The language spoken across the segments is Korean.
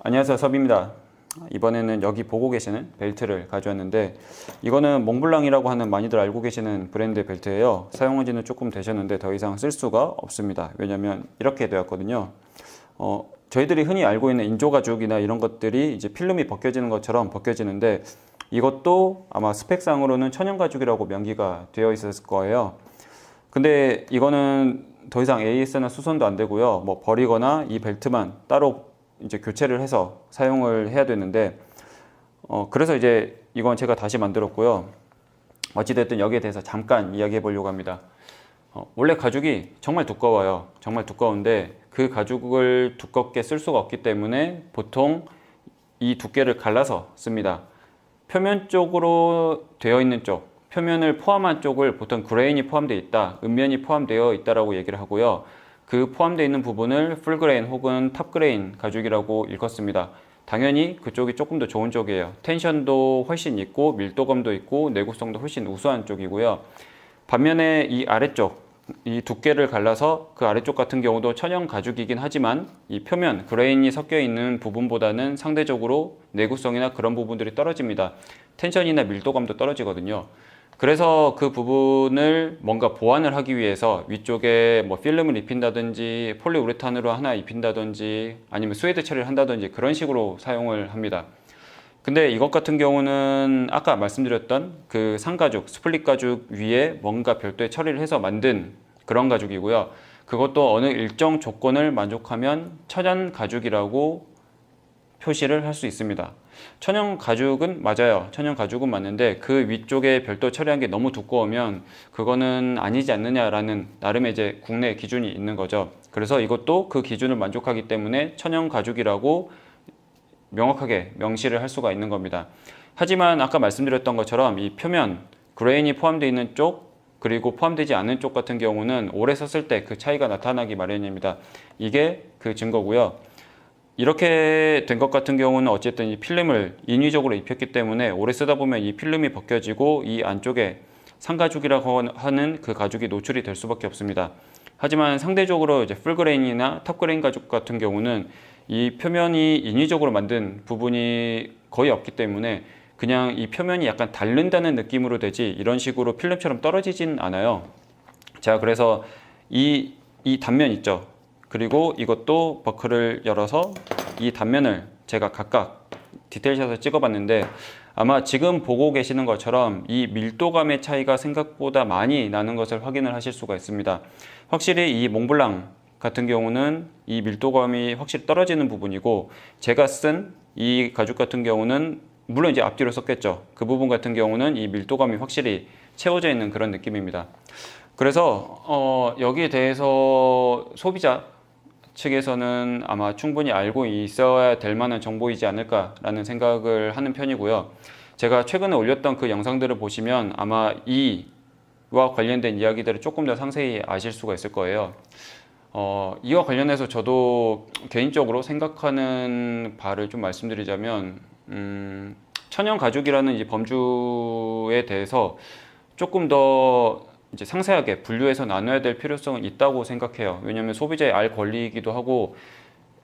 안녕하세요, 섭입니다. 이번에는 여기 보고 계시는 벨트를 가져왔는데, 이거는 몽블랑이라고 하는 많이들 알고 계시는 브랜드 벨트예요. 사용한 지는 조금 되셨는데 더 이상 쓸 수가 없습니다. 왜냐면 이렇게 되었거든요. 저희들이 흔히 알고 있는 인조 가죽이나 이런 것들이 이제 필름이 벗겨지는 것처럼 벗겨지는데, 이것도 아마 스펙상으로는 천연 가죽이라고 명기가 되어 있었을 거예요. 근데 이거는 더 이상 AS나 수선도 안 되고요. 뭐 버리거나 이 벨트만 따로 이제 교체를 해서 사용을 해야 되는데, 그래서 이제 이건 제가 다시 만들었고요. 어찌됐든 여기에 대해서 잠깐 이야기해 보려고 합니다. 원래 가죽이 정말 두꺼워요. 정말 두꺼운데 그 가죽을 두껍게 쓸 수가 없기 때문에 보통 이 두께를 갈라서 씁니다. 표면 쪽으로 되어 있는 쪽, 표면을 포함한 쪽을 보통 그레인이 포함되어 있다, 음면이 포함되어 있다라고 얘기를 하고요. 그 포함되어 있는 부분을 풀그레인 혹은 탑그레인 가죽이라고 일컫습니다. 당연히 그쪽이 조금 더 좋은 쪽이에요. 텐션도 훨씬 있고 밀도감도 있고 내구성도 훨씬 우수한 쪽이고요. 반면에 이 아래쪽, 이 두께를 갈라서 그 아래쪽 같은 경우도 천연 가죽이긴 하지만 이 표면, 그레인이 섞여 있는 부분보다는 상대적으로 내구성이나 그런 부분들이 떨어집니다. 텐션이나 밀도감도 떨어지거든요. 그래서 그 부분을 뭔가 보완을 하기 위해서 위쪽에 뭐 필름을 입힌다든지 폴리우레탄으로 하나 입힌다든지 아니면 스웨드 처리를 한다든지 그런 식으로 사용을 합니다. 근데 이것 같은 경우는 아까 말씀드렸던 그 상가죽, 스플릿 가죽 위에 뭔가 별도의 처리를 해서 만든 그런 가죽이고요. 그것도 어느 일정 조건을 만족하면 천연 가죽이라고 표시를 할 수 있습니다. 천연 가죽은 맞아요. 천연 가죽은 맞는데 그 위쪽에 별도 처리한 게 너무 두꺼우면 그거는 아니지 않느냐라는 나름의 이제 국내 기준이 있는 거죠. 그래서 이것도 그 기준을 만족하기 때문에 천연 가죽이라고 명확하게 명시를 할 수가 있는 겁니다. 하지만 아까 말씀드렸던 것처럼 이 표면, 그레인이 포함되어 있는 쪽 그리고 포함되지 않은 쪽 같은 경우는 오래 썼을 때 그 차이가 나타나기 마련입니다. 이게 그 증거고요. 이렇게 된 것 같은 경우는 어쨌든 이 필름을 인위적으로 입혔기 때문에 오래 쓰다 보면 이 필름이 벗겨지고 이 안쪽에 상가죽이라고 하는 그 가죽이 노출이 될 수밖에 없습니다. 하지만 상대적으로 이제 풀그레인이나 탑그레인 가죽 같은 경우는 이 표면이 인위적으로 만든 부분이 거의 없기 때문에 그냥 이 표면이 약간 닳는다는 느낌으로 되지 이런 식으로 필름처럼 떨어지진 않아요. 자, 그래서 이 단면 있죠. 그리고 이것도 버클을 열어서 이 단면을 제가 각각 디테일샷을 찍어봤는데 아마 지금 보고 계시는 것처럼 이 밀도감의 차이가 생각보다 많이 나는 것을 확인을 하실 수가 있습니다. 확실히 이 몽블랑 같은 경우는 이 밀도감이 확실히 떨어지는 부분이고, 제가 쓴 이 가죽 같은 경우는 물론 이제 앞뒤로 썼겠죠. 그 부분 같은 경우는 이 밀도감이 확실히 채워져 있는 그런 느낌입니다. 그래서 여기에 대해서 소비자 측에서는 아마 충분히 알고 있어야 될 만한 정보이지 않을까라는 생각을 하는 편이고요. 제가 최근에 올렸던 그 영상들을 보시면 아마 이와 관련된 이야기들을 조금 더 상세히 아실 수가 있을 거예요. 이와 관련해서 저도 개인적으로 생각하는 바를 좀 말씀드리자면, 천연 가죽이라는 이 범주에 대해서 조금 더 이제 상세하게 분류해서 나눠야 될 필요성은 있다고 생각해요. 왜냐하면 소비자의 알 권리이기도 하고,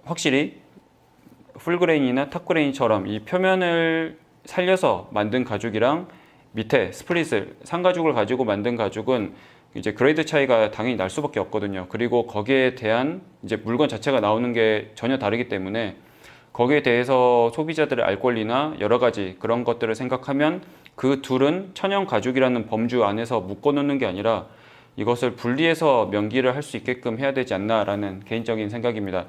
확실히 풀그레인이나 탑그레인처럼 이 표면을 살려서 만든 가죽이랑 밑에 스플릿을 상가죽을 가지고 만든 가죽은 이제 그레이드 차이가 당연히 날 수밖에 없거든요. 그리고 거기에 대한 이제 물건 자체가 나오는 게 전혀 다르기 때문에 거기에 대해서 소비자들의 알 권리나 여러 가지 그런 것들을 생각하면 그 둘은 천연 가죽이라는 범주 안에서 묶어놓는 게 아니라 이것을 분리해서 명기를 할 수 있게끔 해야 되지 않나라는 개인적인 생각입니다.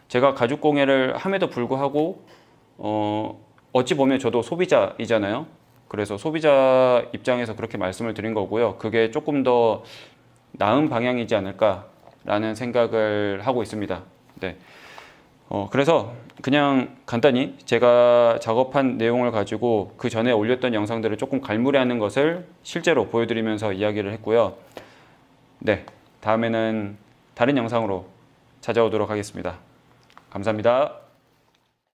제가 가죽 공예를 함에도 불구하고 어찌 보면 저도 소비자이잖아요. 그래서 소비자 입장에서 그렇게 말씀을 드린 거고요. 그게 조금 더 나은 방향이지 않을까라는 생각을 하고 있습니다. 네. 그래서 그냥 간단히 제가 작업한 내용을 가지고 그 전에 올렸던 영상들을 조금 갈무리하는 것을 실제로 보여드리면서 이야기를 했고요. 네, 다음에는 다른 영상으로 찾아오도록 하겠습니다. 감사합니다.